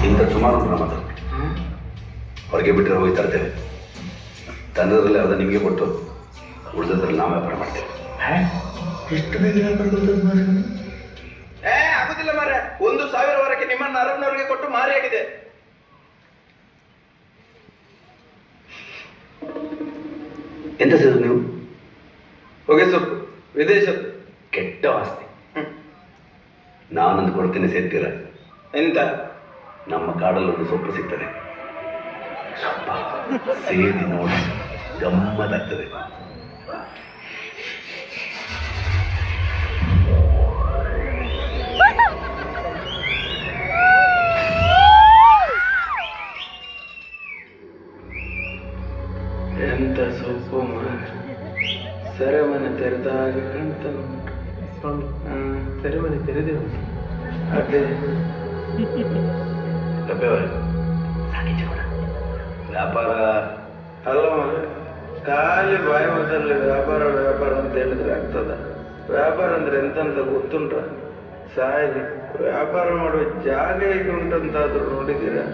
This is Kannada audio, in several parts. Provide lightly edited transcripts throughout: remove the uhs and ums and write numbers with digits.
ಇಂಥ ಸುಮಾರು ಉಂಟು ನಮ್ಮದು. ಹೊರಗೆ ಬಿಟ್ಟರೆ ಹೋಗಿ ತರ್ತೇವೆ. ತಂದದ್ರಲ್ಲಿ ಯಾವುದೋ ನಿಮಗೆ ಕೊಟ್ಟು ಉಳಿದದ್ರಲ್ಲಿ ನಾವು ವ್ಯಾಪಾರ ಮಾಡ್ತೇವೆ. ಎಷ್ಟು ಬೇಗ ವ್ಯಾಪಾರ ಕೊಡ್ತದೆ? ಆಗುದಿಲ್ಲ ಮಾರ್ರೆ. 1,000 ವರೆಗೆ ನಿಮ್ಮನ್ನ ಅರಬ್ನವರಿಗೆ ಕೊಟ್ಟು ಮಾರಿ ಆಗಿದೆ. ಎಂತ ಸರ್ ನೀವು? ಹೊಗೆ ಸೊಪ್ಪು, ವಿದೇಶದ್ದು. ಕೆಟ್ಟ ವಾಸ್ತೆ. ನಾನೊಂದು ಕೊಡ್ತೇನೆ, ಸೇರ್ತೀರ? ಎಂತ? ನಮ್ಮ ಕಾಡಲ್ಲಿ ಒಂದು ಸೊಪ್ಪು ಸಿಗ್ತದೆ. ಸೇರಿ ನೋಡಿ ಗಮ್ಮತ್ತಾಗ್ತದೆ. ಎಂತ ಸೊಪ್ಪು ಸೆರೆಮನೆ ತೆರೆದಾಗ ಅಂತ ಸೆರೆಮನೆ ತೆರೆದೇವು. ಅದೇ ವ್ಯಾಪಾರ ಅಲ್ಲ ಮನೆ, ಖಾಲಿ ಬಾಯಿ ಮೊದಲು ವ್ಯಾಪಾರ ವ್ಯಾಪಾರ ಅಂತ ಹೇಳಿದ್ರೆ ಆಗ್ತದ? ವ್ಯಾಪಾರ ಅಂದ್ರೆ ಎಂತಂತ ಗೊತ್ತುಂಟ? ಸಾಯಿ ವ್ಯಾಪಾರ ಮಾಡುವ ಜಾಗ ಹೇಗೆ ಉಂಟಂತಾದ್ರೂ ನೋಡಿದ್ದೀರಾ?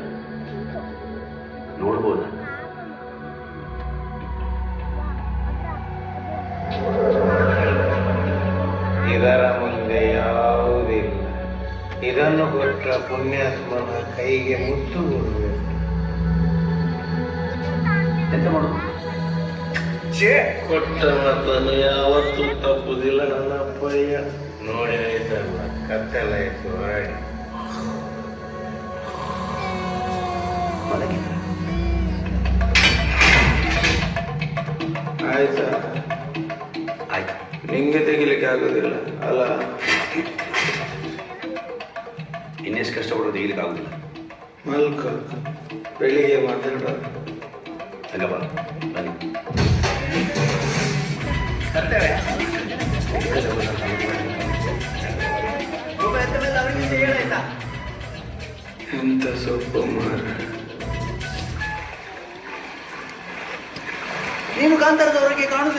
ನೋಡ್ಬೋದ? ಇದರ ಮುಂದೆ ಯಾವುದಿಲ್ಲ. ಇದನ್ನು ಕೊಟ್ಟ ಪುಣ್ಯಾತ್ಮನ ಕೈಗೆ ಮುತ್ತು ಕೊಡಬೇಕು. ಎಂತ ಮಾಡೋದು? ಕೊಟ್ಟ ಮಾತನ್ನು ಯಾವತ್ತೂ ತಪ್ಪುದಿಲ್ಲ ನನ್ನ ಅಪ್ಪಯ್ಯ. ನೋಡಿ ಆಯ್ತಲ್ಲ, ಕತ್ತಲಾಯ್ತು ಹೊರಗೆ. ಆಯ್ತಾ? ಆಯ್ತು. ನಿಂಗೆ ತೆಗಿಲಿಕ್ಕೆ ಆಗೋದಿಲ್ಲ ಅಲ್ಲ? ಇನ್ನೆಷ್ಟು ಕಷ್ಟಪಡೋದು ತೆಗಿಲಿಕ್ಕೆ ಆಗುದಿಲ್ಲ. ಮಲ್ಕ, ಬೆಳಿಗ್ಗೆ ಮಾತಾಡ. ಹಂಗಪ್ಪ ಬನ್ನಿ. ಎಂತ ಸೊಪ್ಪು ಮಾರ. ನೀನು ಕಾಂತಾರದವರಿಗೆ ಕಾಣುದು